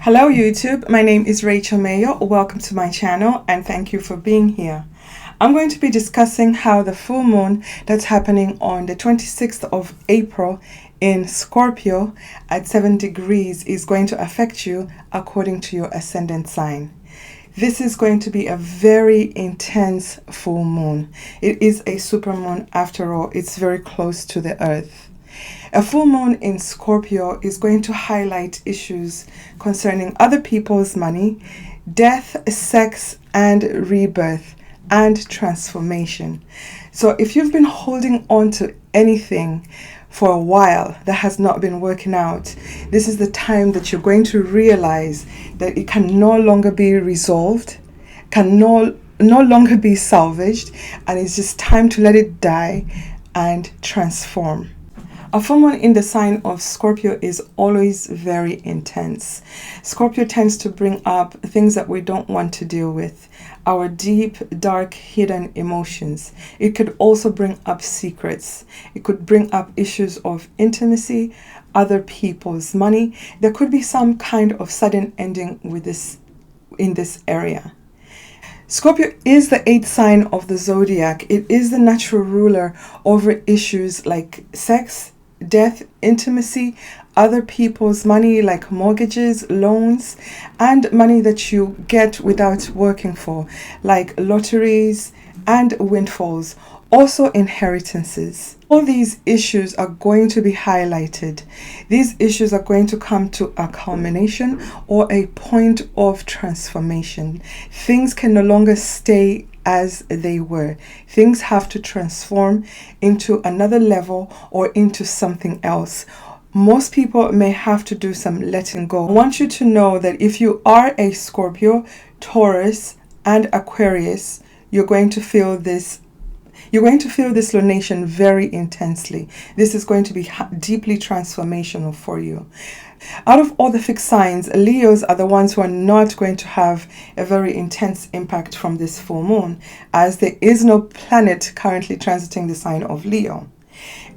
Hello YouTube, my name is Rachel Mayo. Welcome to my channel and thank you for being here. I'm going to be discussing how the full moon that's happening on the 26th of April in Scorpio at 7 degrees is going to affect you according to your ascendant sign. This is going to be a very intense full moon. It is a supermoon after all. It's very close to the earth. A full moon in Scorpio is going to highlight issues concerning other people's money, death, sex, and rebirth, and transformation. So if you've been holding on to anything for a while that has not been working out, this is the time that you're going to realize that it can no longer be resolved, can no longer be salvaged, and it's just time to let it die and transform. A full moon in the sign of Scorpio is always very intense. Scorpio tends to bring up things that we don't want to deal with, our deep, dark, hidden emotions. It could also bring up secrets. It could bring up issues of intimacy, other people's money. There could be some kind of sudden ending with this in this area. Scorpio is the 8th sign of the zodiac. It is the natural ruler over issues like sex, death, intimacy, other people's money like mortgages, loans, and money that you get without working for, like lotteries and windfalls, also inheritances. All these issues are going to be highlighted. These issues are going to come to a culmination or a point of transformation. Things can no longer stay as they were. Things have to transform into another level or into something else. Most people may have to do some letting go. I want you to know that if you are a Scorpio, Taurus, and Aquarius, you're going to feel this. You're going to feel this lunation very intensely. This is going to be deeply transformational for you. Out of all the fixed signs, Leos are the ones who are not going to have a very intense impact from this full moon, as there is no planet currently transiting the sign of Leo.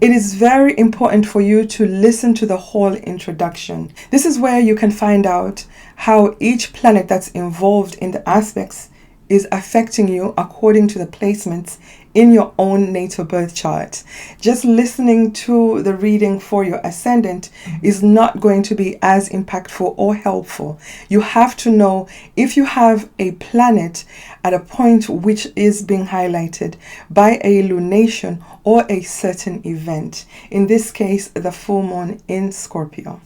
It is very important for you to listen to the whole introduction. This is where you can find out how each planet that's involved in the aspects is affecting you according to the placements in your own natal birth chart. Just listening to the reading for your ascendant is not going to be as impactful or helpful. You have to know if you have a planet at a point which is being highlighted by a lunation or a certain event. In this case, the full moon in Scorpio.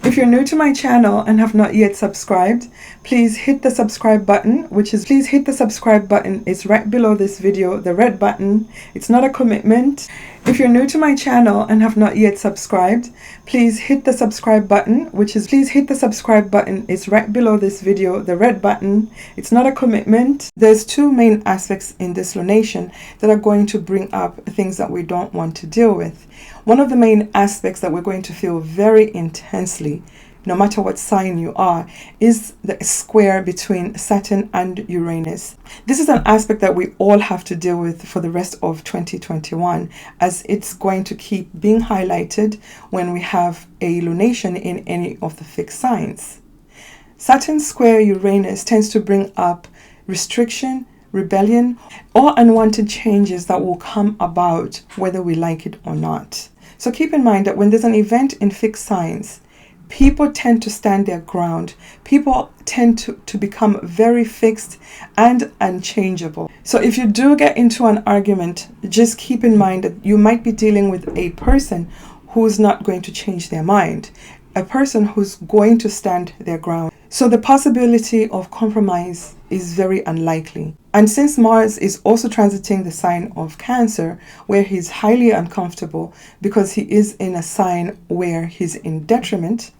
If you're new to my channel and have not yet subscribed, please hit the subscribe button, It's right below this video, the red button. It's not a commitment. If you're new to my channel and have not yet subscribed, please hit the subscribe button, It's right below this video, the red button. It's not a commitment. There's two main aspects in this lunation that are going to bring up things that we don't want to deal with. One of the main aspects that we're going to feel very intensely, no matter what sign you are, is the square between Saturn and Uranus. This is an aspect that we all have to deal with for the rest of 2021, as it's going to keep being highlighted when we have a lunation in any of the fixed signs. Saturn square Uranus tends to bring up restriction, rebellion, or unwanted changes that will come about whether we like it or not. So keep in mind that when there's an event in fixed signs, people tend to stand their ground. People tend to become very fixed and unchangeable. So if you do get into an argument, just keep in mind that you might be dealing with a person who's not going to change their mind, a person who's going to stand their ground. So the possibility of compromise is very unlikely. And since Mars is also transiting the sign of Cancer, where he's highly uncomfortable because he is in a sign where he's in detriment,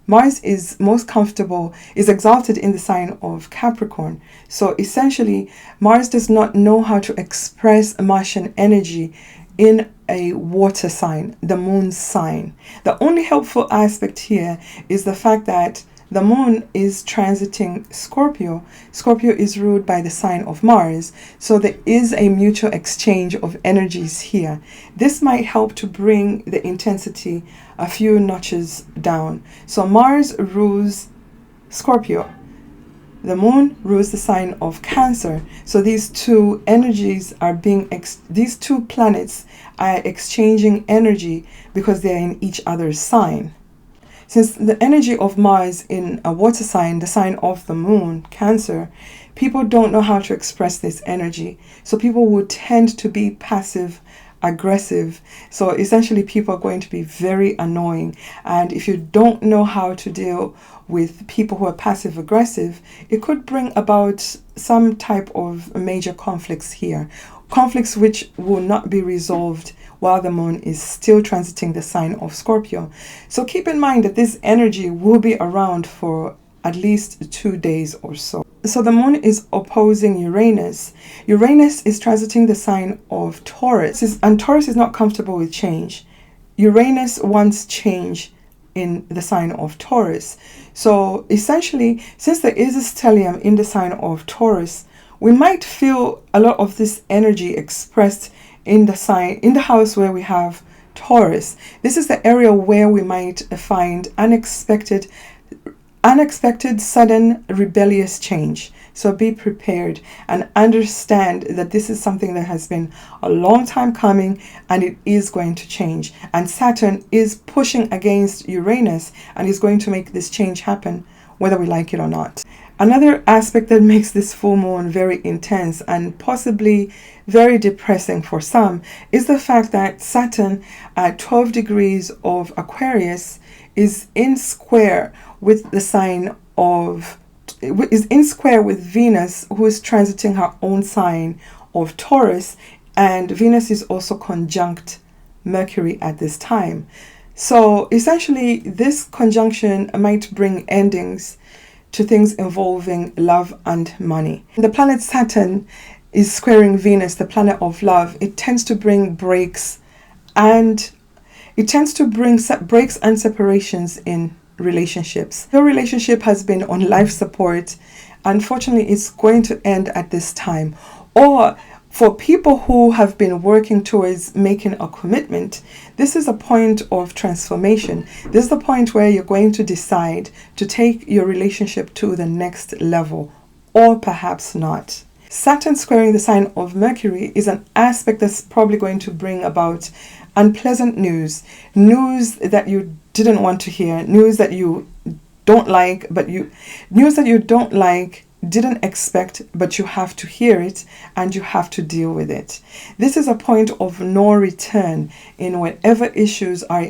Mars is most comfortable, is exalted in the sign of Capricorn. So essentially, Mars does not know how to express Martian energy in a water sign, the moon's sign. The only helpful aspect here is the fact that the moon is transiting Scorpio. Scorpio is ruled by the sign of Mars, so there is a mutual exchange of energies here. This might help to bring the intensity a few notches down. So Mars rules Scorpio. The moon rules the sign of Cancer. So these two energies are these two planets are exchanging energy because they're in each other's sign. Since the energy of Mars in a water sign, the sign of the moon, Cancer, people don't know how to express this energy. So people would tend to be passive aggressive. So essentially people are going to be very annoying. And if you don't know how to deal with people who are passive aggressive, it could bring about some type of major conflicts here. Conflicts which will not be resolved while the moon is still transiting the sign of Scorpio. So keep in mind that this energy will be around for at least 2 days or so. So the moon is opposing Uranus. Uranus is transiting the sign of Taurus, and Taurus is not comfortable with change. Uranus wants change in the sign of Taurus. So essentially, since there is a stellium in the sign of Taurus, we might feel a lot of this energy expressed in the house where we have Taurus. This is the area where we might find unexpected, sudden, rebellious change. So be prepared and understand that this is something that has been a long time coming, and it is going to change. And Saturn is pushing against Uranus and is going to make this change happen, whether we like it or not. Another aspect that makes this full moon very intense and possibly very depressing for some is the fact that Saturn at 12 degrees of Aquarius is in square with the sign of, is in square with Venus, who is transiting her own sign of Taurus, and Venus is also conjunct Mercury at this time. So essentially this conjunction might bring endings to things involving love and money. The planet Saturn is squaring Venus, the planet of love. It tends to bring breaks and separations in relationships. Your relationship has been on life support. Unfortunately, it's going to end at this time. Or for people who have been working towards making a commitment, this is a point of transformation. This is the point where you're going to decide to take your relationship to the next level, or perhaps not. Saturn squaring the sign of Mercury is an aspect that's probably going to bring about unpleasant news that you didn't want to hear, news that you don't like, didn't expect, but you have to hear it and you have to deal with it. This is a point of no return in whatever issues that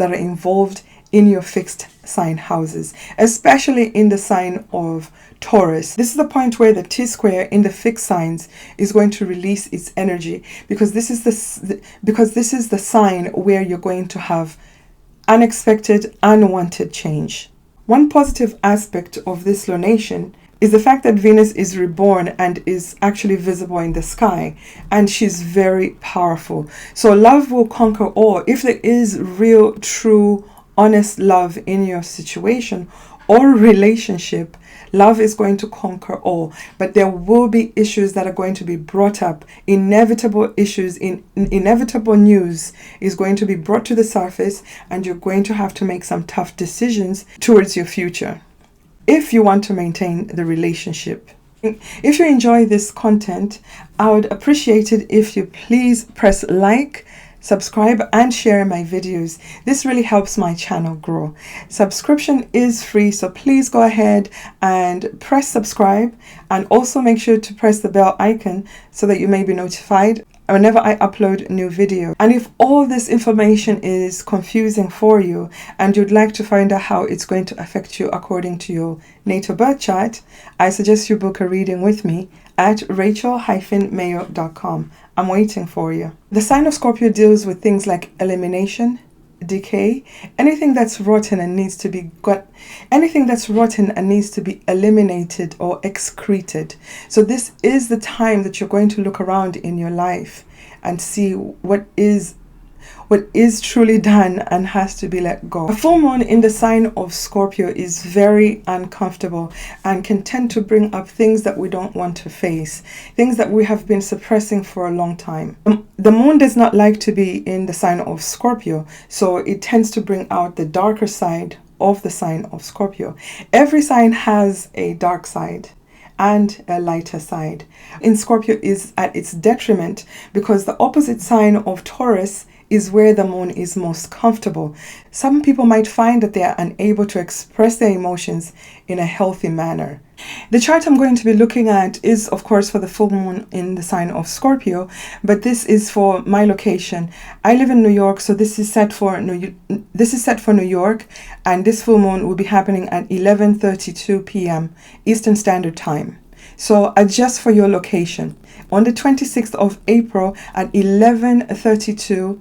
are involved in your fixed sign houses, especially in the sign of Taurus. This is the point where the T-square in the fixed signs is going to release its energy, because this is the sign where you're going to have unexpected, unwanted change. One positive aspect of this lunation is the fact that Venus is reborn and is actually visible in the sky, and she's very powerful. So love will conquer all. If there is real, true, honest love in your situation or relationship, love is going to conquer all. But there will be issues that are going to be brought up. Inevitable issues, inevitable news is going to be brought to the surface, and you're going to have to make some tough decisions towards your future if you want to maintain the relationship. If you enjoy this content, I would appreciate it if you please press like, subscribe and share my videos. This really helps my channel grow. Subscription is free, so please go ahead and press subscribe, and also make sure to press the bell icon so that you may be notified whenever I upload new video. And if all this information is confusing for you and you'd like to find out how it's going to affect you according to your natal birth chart, I suggest you book a reading with me at rachel-mayo.com. I'm waiting for you. The sign of Scorpio deals with things like elimination, decay, anything that's rotten and needs to be eliminated or excreted. So this is the time that you're going to look around in your life and see what is truly done and has to be let go. A full moon in the sign of Scorpio is very uncomfortable and can tend to bring up things that we don't want to face, things that we have been suppressing for a long time. The moon does not like to be in the sign of Scorpio, so it tends to bring out the darker side of the sign of Scorpio. Every sign has a dark side and a lighter side. In Scorpio is at its detriment because the opposite sign of Taurus is where the moon is most comfortable. Some people might find that they are unable to express their emotions in a healthy manner. The chart I'm going to be looking at is, of course, for the full moon in the sign of Scorpio, but this is for my location. I live in New York, so this is set for New York, and this full moon will be happening at 11:32 p.m. Eastern Standard Time. So adjust for your location. On the 26th of April at 11:32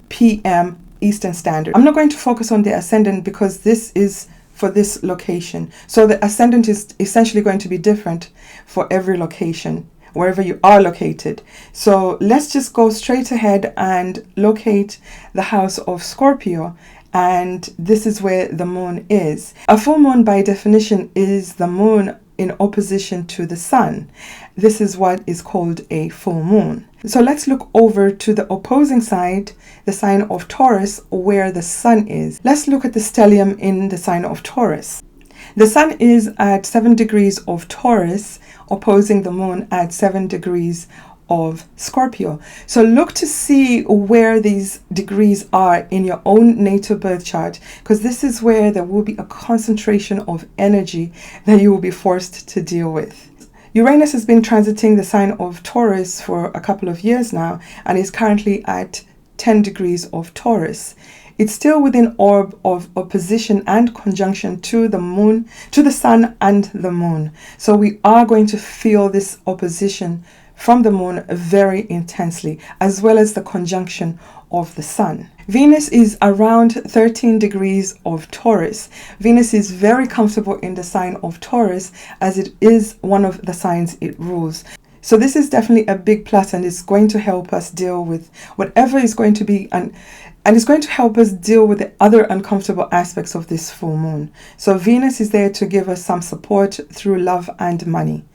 p.m. Eastern Standard. I'm not going to focus on the ascendant because this is for this location. So the ascendant is essentially going to be different for every location, wherever you are located. So let's just go straight ahead and locate the house of Scorpio. And this is where the moon is. A full moon by definition is the moon in opposition to the sun. This is what is called a full moon. So let's look over to the opposing side, the sign of Taurus, where the sun is. Let's look at the stellium in the sign of Taurus. The sun is at 7 degrees of Taurus, opposing the moon at 7 degrees of Scorpio. So look to see where these degrees are in your own natal birth chart, because this is where there will be a concentration of energy that you will be forced to deal with. Uranus has been transiting the sign of Taurus for a couple of years now and is currently at 10 degrees of Taurus. It's still within orb of opposition and conjunction to the moon, to the sun and the moon. So we are going to feel this opposition from the moon very intensely, as well as the conjunction of the sun. Venus is around 13 degrees of Taurus. Venus is very comfortable in the sign of Taurus as it is one of the signs it rules. So this is definitely a big plus, and it's going to help us deal with whatever is going to be, and it's going to help us deal with the other uncomfortable aspects of this full moon. So Venus is there to give us some support through love and money.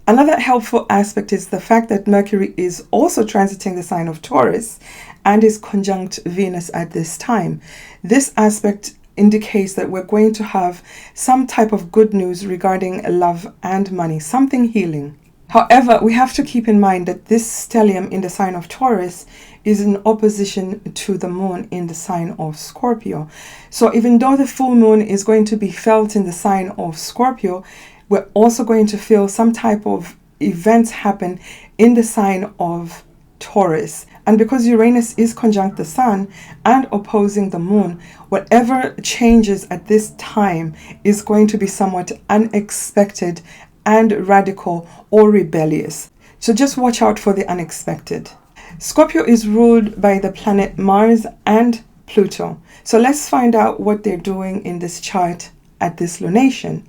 Another helpful aspect is the fact that Mercury is also transiting the sign of Taurus and is conjunct Venus at this time. This aspect indicates that we're going to have some type of good news regarding love and money, something healing. However, we have to keep in mind that this stellium in the sign of Taurus is in opposition to the moon in the sign of Scorpio. So even though the full moon is going to be felt in the sign of Scorpio, we're also going to feel some type of events happen in the sign of Taurus. And because Uranus is conjunct the sun and opposing the moon, whatever changes at this time is going to be somewhat unexpected and radical or rebellious. So just watch out for the unexpected. Scorpio is ruled by the planet Mars and Pluto. So let's find out what they're doing in this chart at this lunation.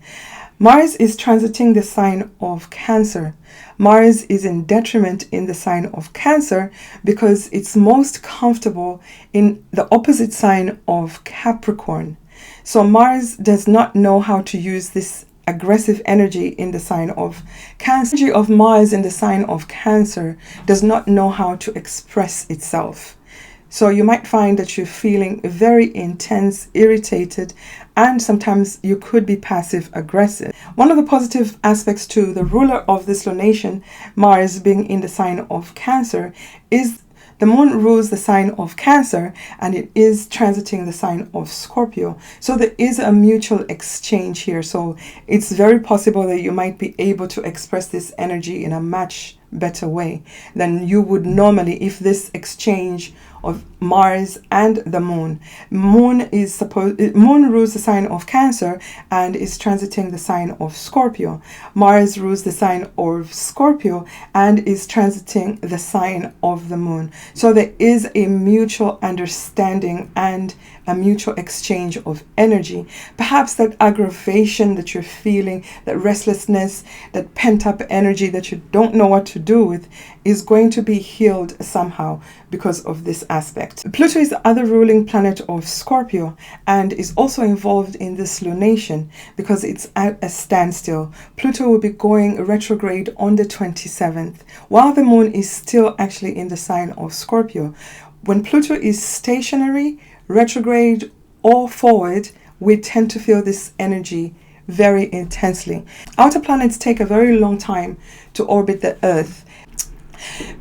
Mars is transiting the sign of Cancer. Mars is in detriment in the sign of Cancer because it's most comfortable in the opposite sign of Capricorn. So Mars does not know how to use this aggressive energy in the sign of Cancer. Energy of Mars in the sign of Cancer does not know how to express itself. So you might find that you're feeling very intense, irritated, and sometimes you could be passive aggressive. One of the positive aspects to the ruler of this lunation, Mars being in the sign of Cancer, is the moon rules the sign of Cancer and it is transiting the sign of Scorpio. So there is a mutual exchange here. So it's very possible that you might be able to express this energy in a much better way than you would normally if this exchange of Mars and the moon. Moon rules the sign of Cancer and is transiting the sign of Scorpio. Mars rules the sign of Scorpio and is transiting the sign of the moon. So there is a mutual understanding and a mutual exchange of energy. Perhaps that aggravation that you're feeling, that restlessness, that pent-up energy that you don't know what to do with is going to be healed somehow because of this aspect. Pluto is the other ruling planet of Scorpio and is also involved in this lunation because it's at a standstill. Pluto will be going retrograde on the 27th, while the moon is still actually in the sign of Scorpio. When Pluto is stationary, retrograde, or forward, we tend to feel this energy very intensely. Outer planets take a very long time to orbit the Earth.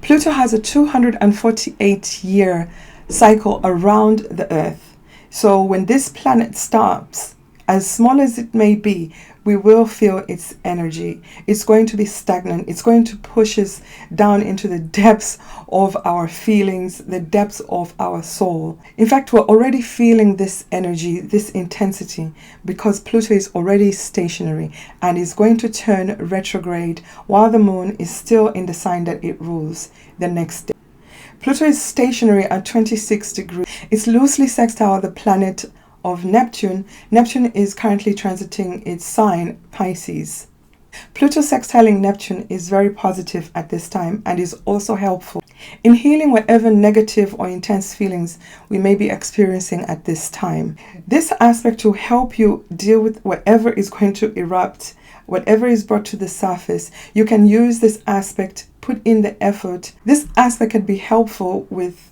Pluto has a 248-year cycle around the Earth. So when this planet stops, as small as it may be, we will feel its energy. It's going to be stagnant. It's going to push us down into the depths of our feelings, the depths of our soul. In fact, we're already feeling this energy, this intensity, because Pluto is already stationary and is going to turn retrograde while the moon is still in the sign that it rules the next day. Pluto is stationary at 26 degrees. It's loosely sextile the planet of Neptune. Neptune is currently transiting its sign, Pisces. Pluto sextiling Neptune is very positive at this time and is also helpful in healing whatever negative or intense feelings we may be experiencing at this time. This aspect will help you deal with whatever is going to erupt, whatever is brought to the surface. You can use this aspect, put in the effort. This aspect can be helpful with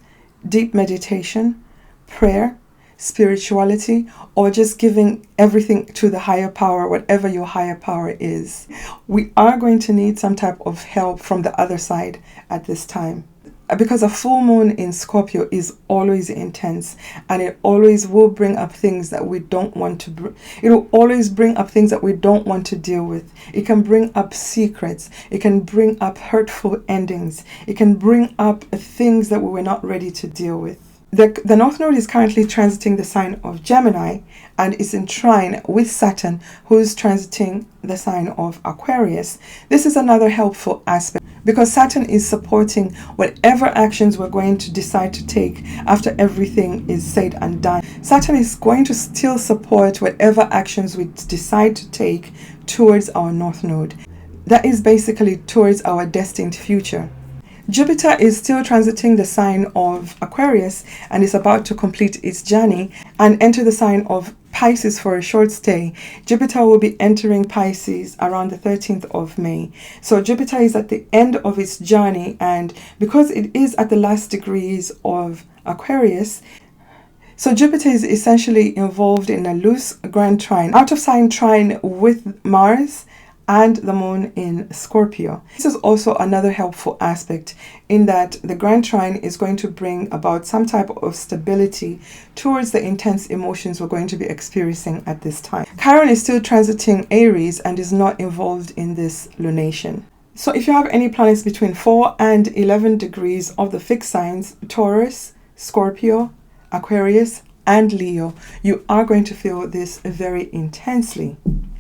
deep meditation, prayer, spirituality, or just giving everything to the higher power, whatever your higher power is. We are going to need some type of help from the other side at this time, because a full moon in Scorpio is always intense, and it always will bring up things that we don't want to it will always bring up things that we don't want to deal with. It can bring up secrets, it can bring up hurtful endings, it can bring up things that we were not ready to deal with. The North Node is currently transiting the sign of Gemini and is in trine with Saturn, who is transiting the sign of Aquarius. This is another helpful aspect because Saturn is supporting whatever actions we're going to decide to take after everything is said and done. Saturn is going to still support whatever actions we decide to take towards our North Node. That is basically towards our destined future. Jupiter is still transiting the sign of Aquarius and is about to complete its journey and enter the sign of Pisces for a short stay. Jupiter will be entering Pisces around the 13th of May. So Jupiter is at the end of its journey, and because it is at the last degrees of Aquarius, so Jupiter is essentially involved in a loose grand trine, out of sign trine with Mars and the moon in Scorpio. This is also another helpful aspect in that the grand trine is going to bring about some type of stability towards the intense emotions we're going to be experiencing at this time. Chiron is still transiting Aries and is not involved in this lunation. So if you have any planets between 4 and 11 degrees of the fixed signs, Taurus, Scorpio, Aquarius, and Leo, you are going to feel this very intensely.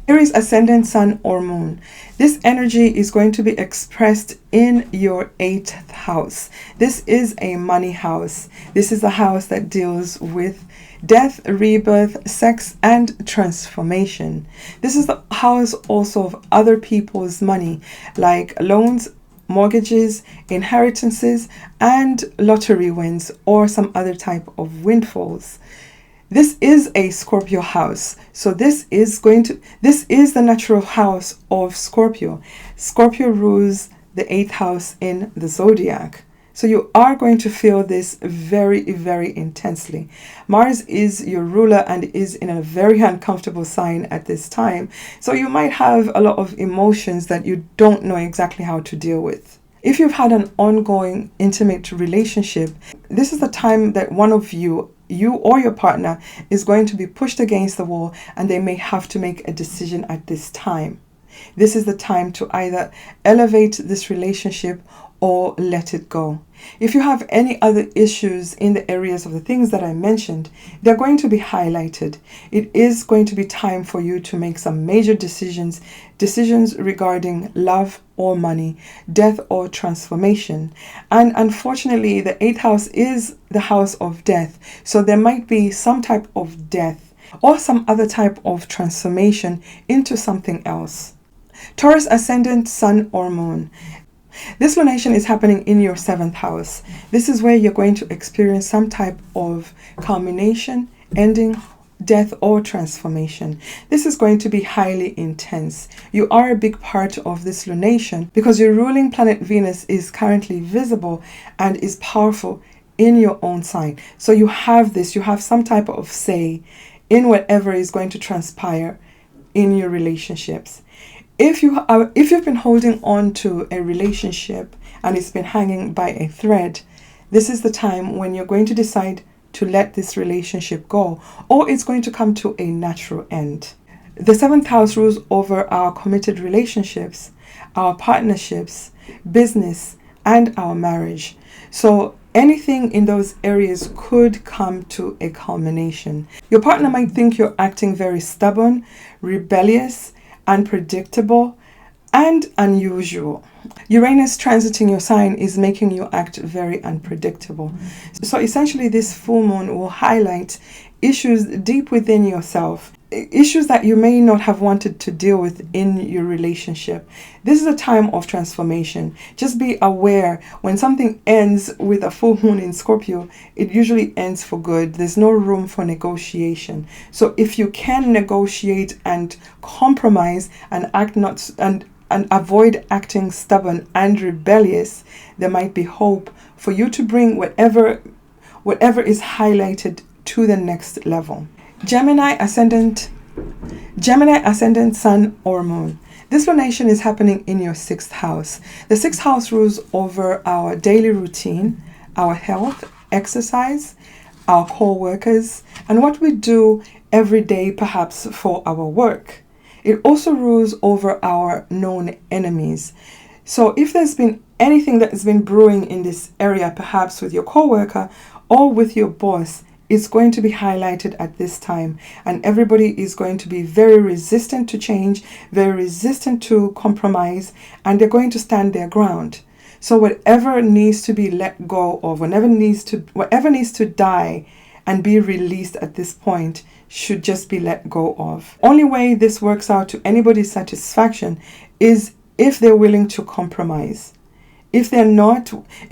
Aries Ascendant, Sun, or Moon. This energy is going to be expressed in your 8th house. This is a money house. This is a house that deals with death, rebirth, sex, and transformation. This is the house also of other people's money, like loans, mortgages, inheritances, and lottery wins, or some other type of windfalls. This is a Scorpio house. So this is the natural house of Scorpio. Scorpio rules the 8th house in the zodiac. So you are going to feel this very, very intensely. Mars is your ruler and is in a very uncomfortable sign at this time. So you might have a lot of emotions that you don't know exactly how to deal with. If you've had an ongoing intimate relationship, this is the time that one of you or your partner is going to be pushed against the wall, and they may have to make a decision at this time. This is the time to either elevate this relationship or let it go. If you have any other issues in the areas of the things that I mentioned, they're going to be highlighted. It is going to be time for you to make some major decisions regarding love or money, death or transformation. And unfortunately, the 8th house is the house of death. So there might be some type of death or some other type of transformation into something else. Taurus Ascendant, Sun, or Moon. This lunation is happening in your 7th house. This is where you're going to experience some type of culmination, ending, death, or transformation. This is going to be highly intense. You are a big part of this lunation because your ruling planet Venus is currently visible and is powerful in your own sign. So you have some type of say in whatever is going to transpire in your relationships. If you've been holding on to a relationship and it's been hanging by a thread, this is the time when you're going to decide to let this relationship go, or it's going to come to a natural end. The seventh house rules over our committed relationships, our partnerships, business, and our marriage. So anything in those areas could come to a culmination. Your partner might think you're acting very stubborn, rebellious, unpredictable, and unusual. Uranus transiting your sign is making you act very unpredictable. So essentially, this full moon will highlight issues deep within yourself, issues that you may not have wanted to deal with in your relationship. This is a time of transformation. Just be aware when something ends with a full moon in Scorpio, it usually ends for good. There's no room for negotiation. So if you can negotiate and compromise and and avoid acting stubborn and rebellious, there might be hope for you to bring whatever is highlighted to the next level. Gemini ascendant, sun or moon. This lunation is happening in your sixth house. The sixth house rules over our daily routine, our health, exercise, our co-workers, and what we do every day, perhaps for our work. It also rules over our known enemies. So if there's been anything that has been brewing in this area, perhaps with your co-worker or with your boss, it's going to be highlighted at this time, and everybody is going to be very resistant to change, very resistant to compromise, and they're going to stand their ground. So whatever needs to be let go of, whatever needs to die and be released at this point should just be let go of. Only way this works out to anybody's satisfaction is if they're willing to compromise. If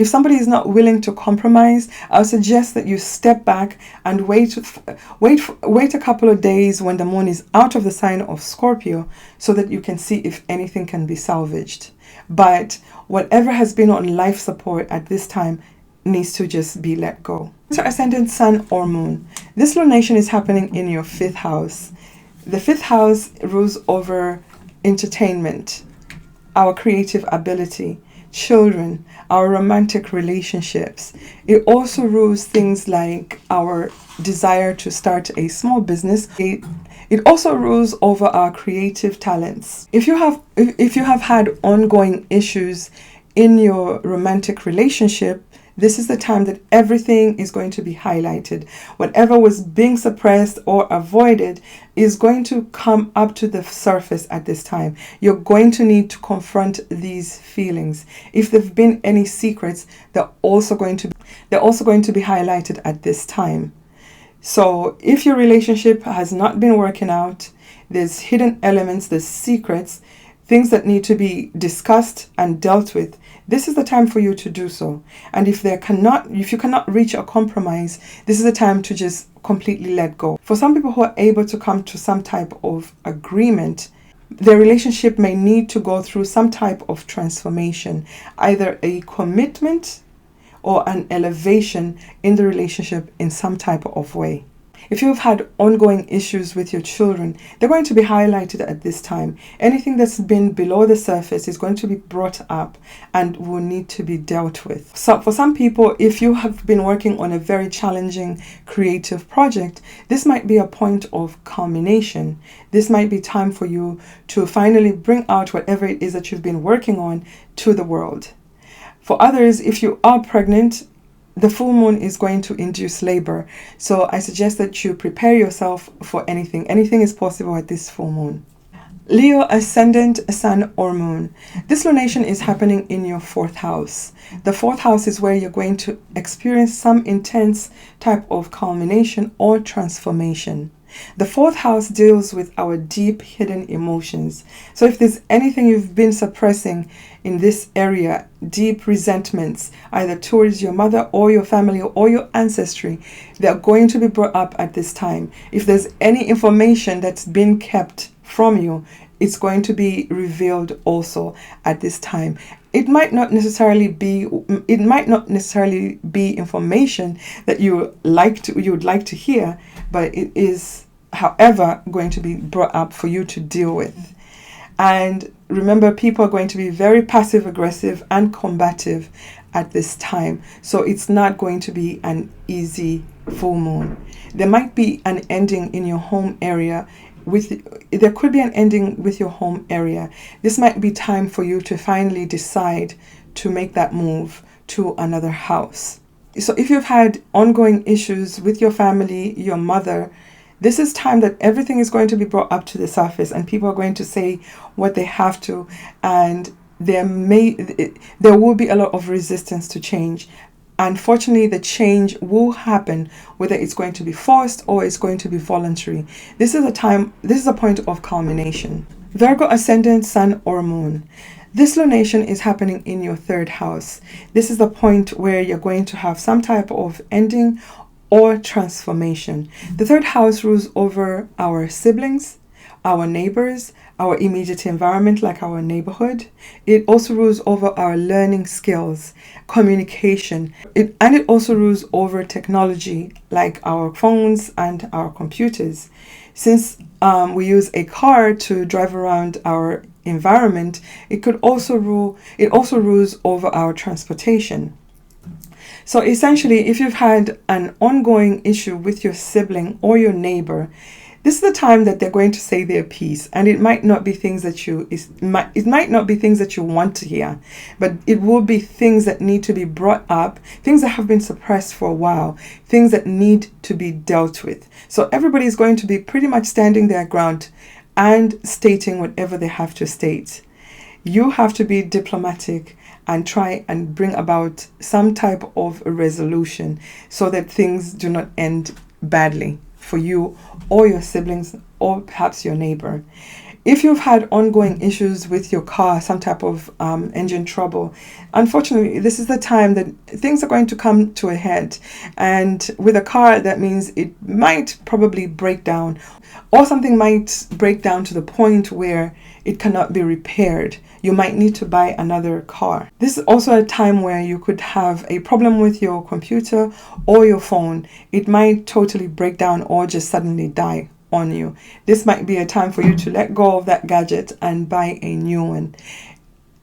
somebody is not willing to compromise, I'll suggest that you step back and wait a couple of days when the moon is out of the sign of Scorpio, so that you can see if anything can be salvaged. But whatever has been on life support at this time needs to just be let go. Cancer ascendant, sun or moon. This lunation is happening in your fifth house. The fifth house rules over entertainment, our creative ability, children, our romantic relationships. It also rules things like our desire to start a small business. It also rules over our creative talents. If you have had ongoing issues in your romantic relationship, this is the time that everything is going to be highlighted. Whatever was being suppressed or avoided is going to come up to the surface at this time. You're going to need to confront these feelings. If there have been any secrets, they're also going to be highlighted at this time. So if your relationship has not been working out, there's hidden elements, there's secrets, things that need to be discussed and dealt with, this is the time for you to do so. And if you cannot reach a compromise, this is the time to just completely let go. For some people who are able to come to some type of agreement, their relationship may need to go through some type of transformation, either a commitment or an elevation in the relationship in some type of way. If you've had ongoing issues with your children, they're going to be highlighted at this time. Anything that's been below the surface is going to be brought up and will need to be dealt with. So for some people, if you have been working on a very challenging creative project, this might be a point of culmination. This might be time for you to finally bring out whatever it is that you've been working on to the world. For others, if you are pregnant, the full moon is going to induce labor. So I suggest that you prepare yourself for anything. Anything is possible at this full moon. Leo ascendant, sun or moon. This lunation is happening in your fourth house. The fourth house is where you're going to experience some intense type of culmination or transformation. The fourth house deals with our deep hidden emotions. So if there's anything you've been suppressing in this area, deep resentments, either towards your mother or your family or your ancestry, they're going to be brought up at this time. If there's any information that's been kept from you, it's going to be revealed also at this time. It might not necessarily be information that you would like to hear, but it is however going to be brought up for you to deal with. And remember, people are going to be very passive aggressive and combative at this time. So it's not going to be an easy full moon. There might be an ending in your home area. There could be an ending with your home area. This might be time for you to finally decide to make that move to another house. So if you've had ongoing issues with your family, your mother, this is time that everything is going to be brought up to the surface and people are going to say what they have to, and there will be a lot of resistance to change. Unfortunately, the change will happen, whether it's going to be forced or it's going to be voluntary. This is a point of culmination. Virgo Ascendant, Sun or Moon. This lunation is happening in your third house. This is the point where you're going to have some type of ending or transformation. The third house rules over our siblings, our neighbors, our immediate environment like our neighborhood. It also rules over our learning skills, communication, and it also rules over technology like our phones and our computers. Since we use a car to drive around our environment, it also rules over our transportation. So essentially, if you've had an ongoing issue with your sibling or your neighbor, this is the time that they're going to say their piece, and it might not be things that you want to hear, but it will be things that need to be brought up, things that have been suppressed for a while, things that need to be dealt with. So everybody is going to be pretty much standing their ground and stating whatever they have to state. You have to be diplomatic and try and bring about some type of a resolution so that things do not end badly for you or your siblings or perhaps your neighbor. If you've had ongoing issues with your car, some type of engine trouble, unfortunately, this is the time that things are going to come to a head. And with a car, that means it might probably break down, or something might break down to the point where it cannot be repaired. You might need to buy another car. This is also a time where you could have a problem with your computer or your phone. It might totally break down or just suddenly die on you. This might be a time for you to let go of that gadget and buy a new one.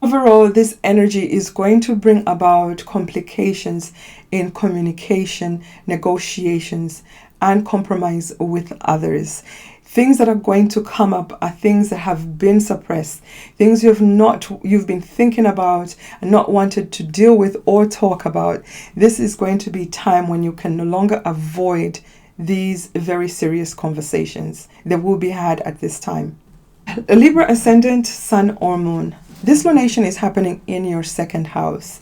Overall, this energy is going to bring about complications in communication, negotiations, and compromise with others. Things that are going to come up are things that have been suppressed, things you've been thinking about and not wanted to deal with or talk about. This is going to be time when you can no longer avoid these very serious conversations that will be had at this time. A Libra Ascendant, Sun or Moon. This lunation is happening in your second house.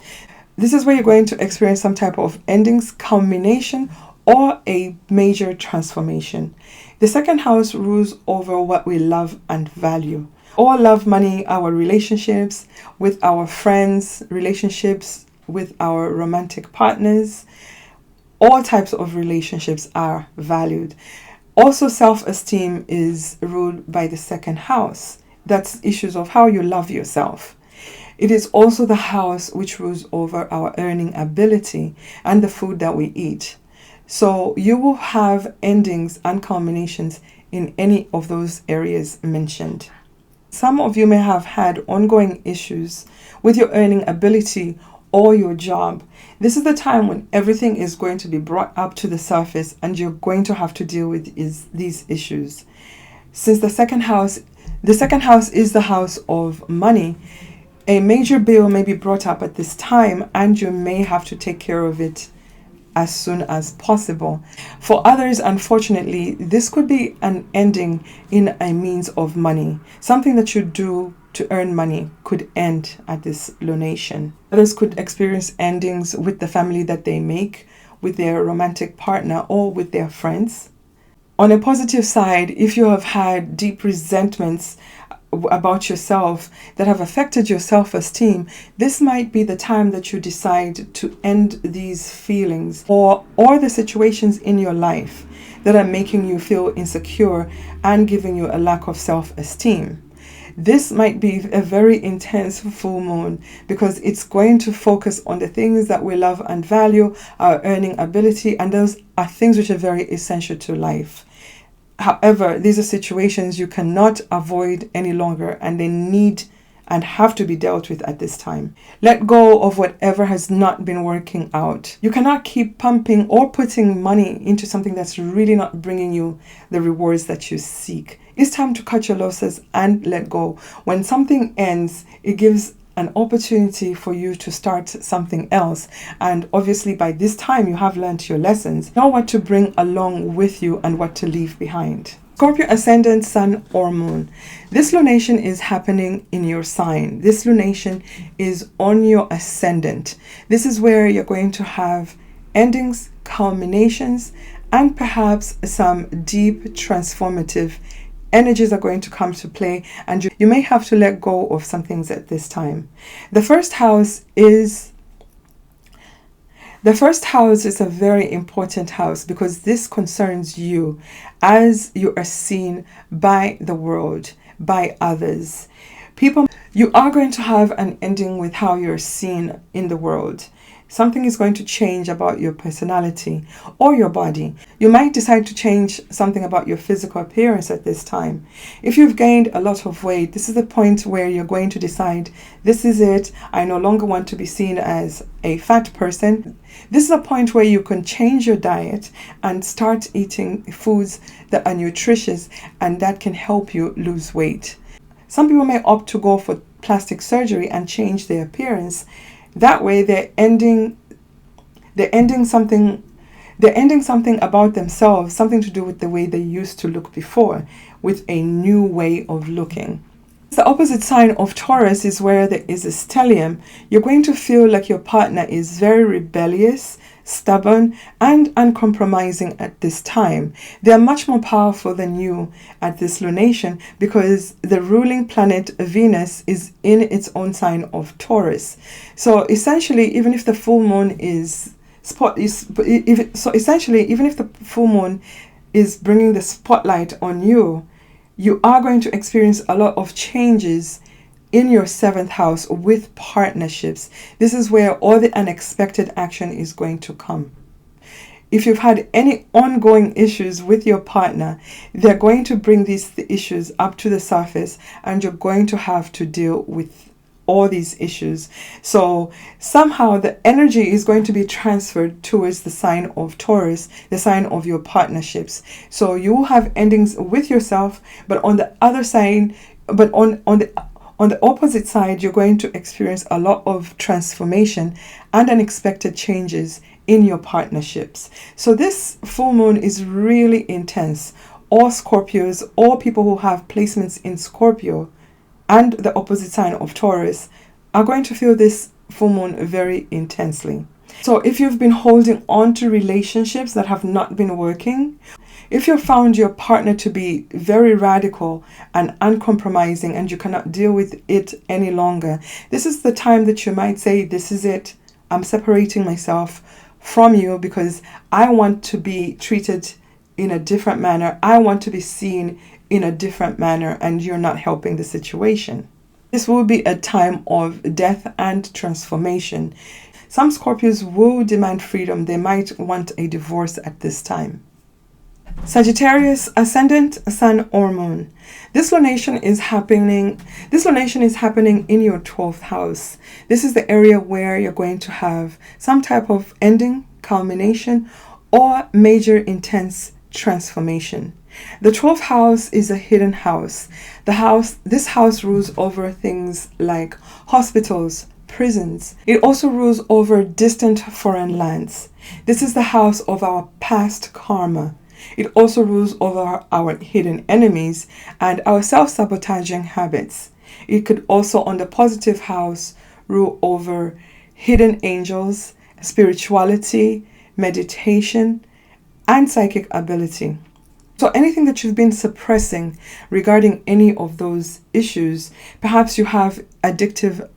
This is where you're going to experience some type of endings, culmination, or a major transformation. The second house rules over what we love and value. All love, money, our relationships with our friends, relationships with our romantic partners, all types of relationships are valued. Also, self-esteem is ruled by the second house. That's issues of how you love yourself. It is also the house which rules over our earning ability and the food that we eat. So you will have endings and culminations in any of those areas mentioned. Some of you may have had ongoing issues with your earning ability or your job. This is the time when everything is going to be brought up to the surface and you're going to have to deal with these issues. Since the second house is the house of money, a major bill may be brought up at this time and you may have to take care of it as soon as possible. For others, unfortunately, this could be an ending in a means of money. Something that you do to earn money could end at this lunation. Others could experience endings with the family that they make, with their romantic partner, or with their friends. On a positive side, if you have had deep resentments about yourself that have affected your self-esteem, this might be the time that you decide to end these feelings or the situations in your life that are making you feel insecure and giving you a lack of self-esteem. This might be a very intense full moon because it's going to focus on the things that we love and value, our earning ability, and those are things which are very essential to life. However, these are situations you cannot avoid any longer, and they need and have to be dealt with at this time. Let go of whatever has not been working out. You cannot keep pumping or putting money into something that's really not bringing you the rewards that you seek. It's time to cut your losses and let go. When something ends, it gives an opportunity for you to start something else. And obviously by this time you have learned your lessons. Know what to bring along with you and what to leave behind. Scorpio Ascendant, Sun or Moon. This lunation is happening in your sign. This lunation is on your ascendant. This is where you're going to have endings, culminations, and perhaps some deep transformative energies are going to come to play, and you may have to let go of some things at this time. The first house is a very important house because this concerns you as you are seen by the world, by others. You are going to have an ending with how you're seen in the world. Something is going to change about your personality or your body. You might decide to change something about your physical appearance at this time. If you've gained a lot of weight, this is the point where you're going to decide, this is it. I no longer want to be seen as a fat person. This is a point where you can change your diet and start eating foods that are nutritious, and that can help you lose weight. Some people may opt to go for plastic surgery and change their appearance. That way they're ending something about themselves, something to do with the way they used to look before, with a new way of looking. The opposite sign of Taurus is where there is a stellium. You're going to feel like your partner is very rebellious, stubborn, and uncompromising at this time. They are much more powerful than you at this lunation because the ruling planet Venus is in its own sign of Taurus. So essentially, even if the full moon is bringing the spotlight on you, you are going to experience a lot of changes in your seventh house with partnerships. This is where all the unexpected action is going to come. If you've had any ongoing issues with your partner, they're going to bring these issues up to the surface, and you're going to have to deal with all these issues. So somehow the energy is going to be transferred towards the sign of Taurus, the sign of your partnerships. So you will have endings with yourself, but on the other side, on the opposite side, you're going to experience a lot of transformation and unexpected changes in your partnerships. So this full moon is really intense. All Scorpios, all people who have placements in Scorpio and the opposite sign of Taurus are going to feel this full moon very intensely. So if you've been holding on to relationships that have not been working, if you found your partner to be very radical and uncompromising and you cannot deal with it any longer, this is the time that you might say, this is it. I'm separating myself from you because I want to be treated in a different manner. I want to be seen in a different manner, and you're not helping the situation. This will be a time of death and transformation. Some Scorpios will demand freedom. They might want a divorce at this time. Sagittarius, Ascendant, Sun or Moon. This lunation is happening in your 12th house. This is the area where you're going to have some type of ending, culmination, or major intense transformation. The 12th house is a hidden house. This house rules over things like hospitals, prisons. It also rules over distant foreign lands. This is the house of our past karma. It also rules over our hidden enemies and our self-sabotaging habits. It could also, on the positive house, rule over hidden angels, spirituality, meditation, and psychic ability. So anything that you've been suppressing regarding any of those issues, perhaps you have addictive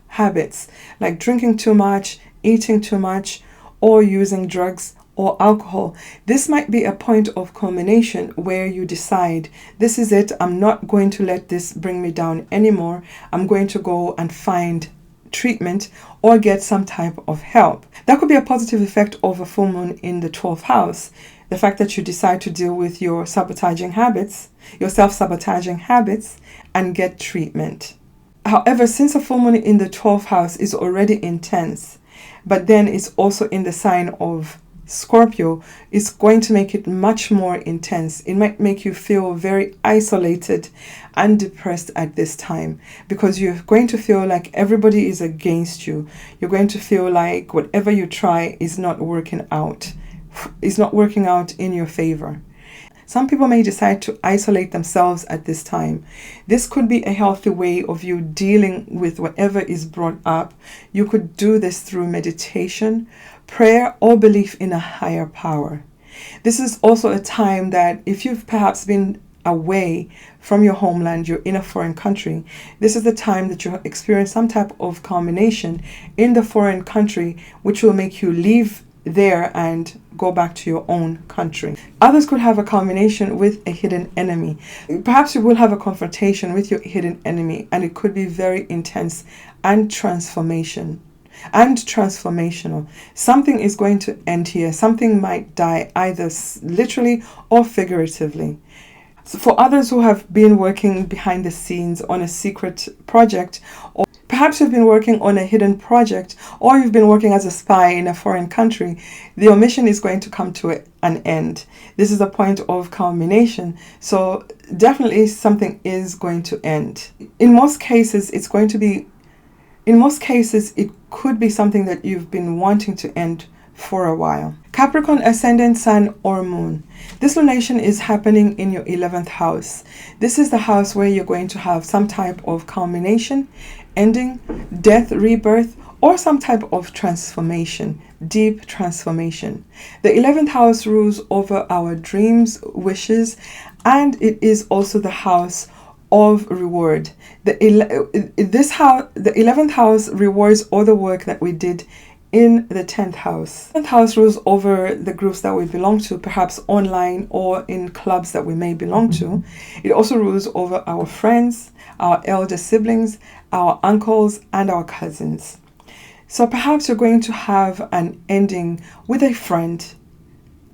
habits like drinking too much, eating too much, or using drugs or alcohol. This might be a point of culmination where you decide, this is it, I'm not going to let this bring me down anymore. I'm going to go and find treatment or get some type of help. That could be a positive effect of a full moon in the 12th house. the fact that you decide to deal with your sabotaging habits, your self-sabotaging habits, and get treatment. However, since a full moon in the 12th house is already intense, but then it's also in the sign of Scorpio, it's going to make it much more intense. It might make you feel very isolated and depressed at this time, because you're going to feel like everybody is against you. You're going to feel like whatever you try is not working out. It's not working out in your favor. Some people may decide to isolate themselves at this time. This could be a healthy way of you dealing with whatever is brought up. You could do this through meditation, prayer, or belief in a higher power. This is also a time that if you've perhaps been away from your homeland, you're in a foreign country, this is the time that you experience some type of culmination in the foreign country, which will make you leave there and go back to your own country. Others could have a culmination with a hidden enemy. Perhaps you will have a confrontation with your hidden enemy, and it could be very intense and transformational. Something is going to end here. Something might die, either literally or figuratively. So for others who have been working behind the scenes on a secret project, or perhaps you've been working on a hidden project, or you've been working as a spy in a foreign country, your mission is going to come to an end. This is a point of culmination. So definitely something is going to end. In most cases, it could be something that you've been wanting to end for a while. Capricorn Ascendant, Sun or Moon. This lunation is happening in your 11th house. This is the house where you're going to have some type of culmination, ending, death, rebirth, or some type of transformation, deep transformation. The 11th house rules over our dreams, wishes, and it is also the house of reward. The 11th house rewards all the work that we did in the 10th house. The 10th house rules over the groups that we belong to, perhaps online or in clubs that we may belong to. It also rules over our friends, our elder siblings, our uncles, and our cousins. So perhaps you're going to have an ending with a friend,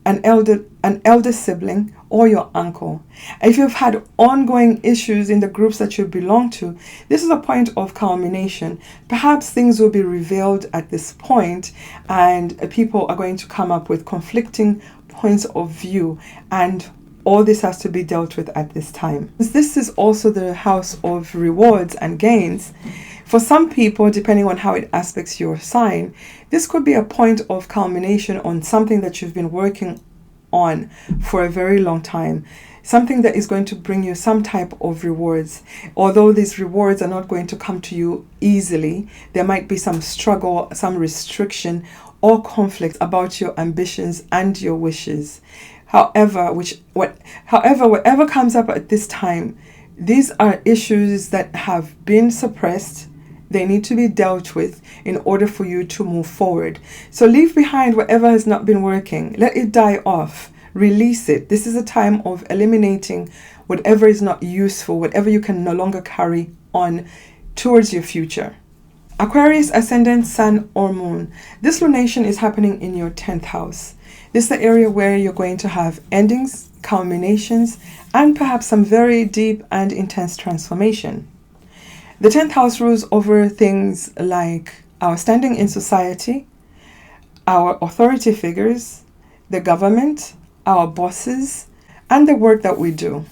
an elder sibling, or your uncle. If you've had ongoing issues in the groups that you belong to, this is a point of culmination. Perhaps things will be revealed at this point, and people are going to come up with conflicting points of view, and all this has to be dealt with at this time. This is also the house of rewards and gains. For some people, depending on how it aspects your sign, this could be a point of culmination on something that you've been working on for a very long time. Something that is going to bring you some type of rewards. Although these rewards are not going to come to you easily, there might be some struggle, some restriction, or conflict about your ambitions and your wishes. However, whatever comes up at this time, these are issues that have been suppressed. They need to be dealt with in order for you to move forward. So leave behind whatever has not been working. Let it die off. Release it. This is a time of eliminating whatever is not useful, whatever you can no longer carry on towards your future. Aquarius Ascendant, Sun or Moon. This lunation is happening in your 10th house. This is the area where you're going to have endings, culminations, and perhaps some very deep and intense transformation. The 10th house rules over things like our standing in society, our authority figures, the government, our bosses, and the work that we do.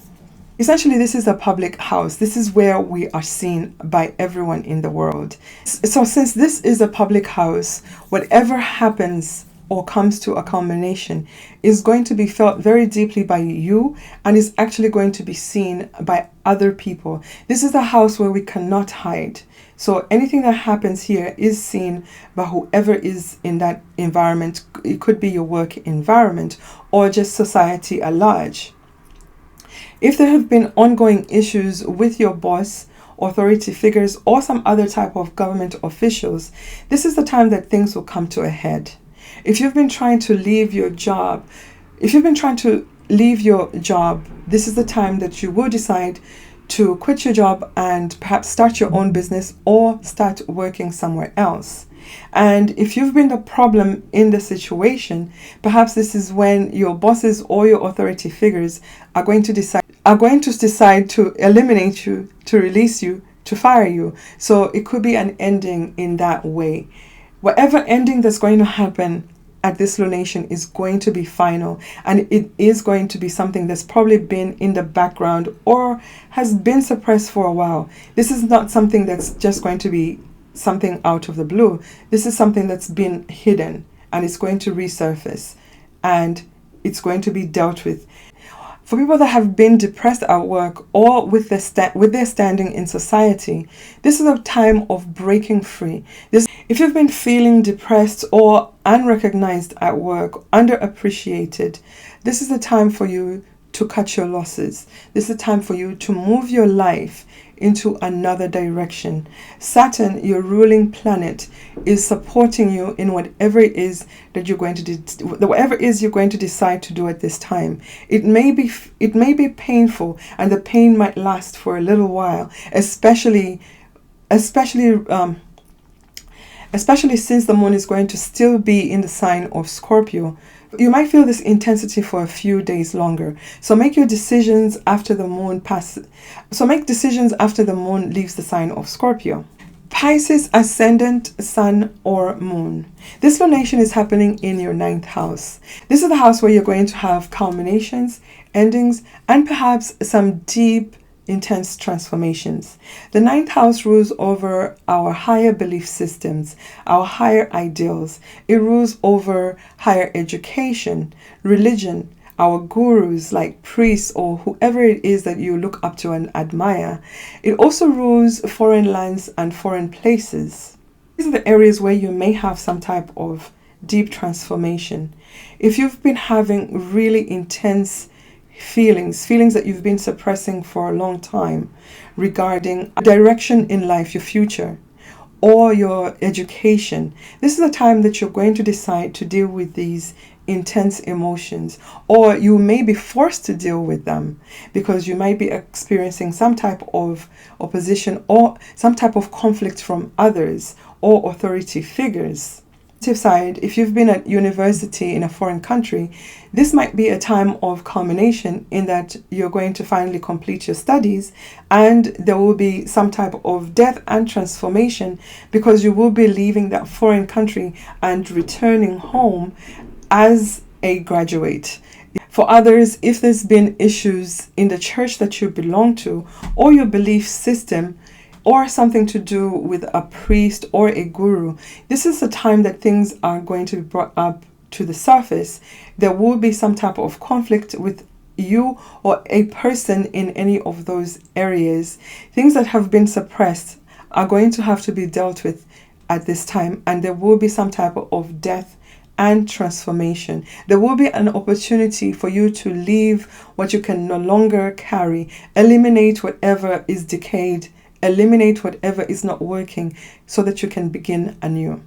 Essentially, this is a public house. This is where we are seen by everyone in the world. So since this is a public house, whatever happens or comes to a culmination is going to be felt very deeply by you, and is actually going to be seen by other people. This is the house where we cannot hide. So anything that happens here is seen by whoever is in that environment. It could be your work environment or just society at large. If there have been ongoing issues with your boss, authority figures, or some other type of government officials, this is the time that things will come to a head. If you've been trying to leave your job, this is the time that you will decide to quit your job and perhaps start your own business or start working somewhere else. And if you've been the problem in the situation, perhaps this is when your bosses or your authority figures are going to decide to eliminate you, to release you, to fire you. So it could be an ending in that way. Whatever ending that's going to happen at this lunation is going to be final, and it is going to be something that's probably been in the background or has been suppressed for a while. This is not something that's just going to be something out of the blue. This is something that's been hidden, and it's going to resurface, and it's going to be dealt with. For people that have been depressed at work or with their standing in society, this is a time of breaking free. If you've been feeling depressed or unrecognized at work, underappreciated, this is the time for you to cut your losses. This is the time for you to move your life into another direction. Saturn, your ruling planet, is supporting you in whatever it is that you're going to decide to do at this time. It may be painful, and the pain might last for a little while, especially since the moon is going to still be in the sign of Scorpio. You might feel this intensity for a few days longer. So make decisions after the moon leaves the sign of Scorpio. Pisces Ascendant, Sun or Moon. This lunation is happening in your 9th house. This is the house where you're going to have culminations, endings, and perhaps some deep, intense transformations. The 9th house rules over our higher belief systems, our higher ideals. It rules over higher education, religion, our gurus like priests or whoever it is that you look up to and admire. It also rules foreign lands and foreign places. These are the areas where you may have some type of deep transformation. If you've been having really intense feelings that you've been suppressing for a long time regarding a direction in life, your future, or your education, this is the time that you're going to decide to deal with these intense emotions, or you may be forced to deal with them because you might be experiencing some type of opposition or some type of conflict from others or authority figures. Side, if you've been at university in a foreign country, this might be a time of culmination in that you're going to finally complete your studies, and there will be some type of death and transformation because you will be leaving that foreign country and returning home as a graduate. For others, if there's been issues in the church that you belong to or your belief system, or something to do with a priest or a guru, this is a time that things are going to be brought up to the surface. There will be some type of conflict with you or a person in any of those areas. Things that have been suppressed are going to have to be dealt with at this time, and there will be some type of death and transformation. There will be an opportunity for you to leave what you can no longer carry, eliminate whatever is decayed, eliminate whatever is not working so that you can begin anew.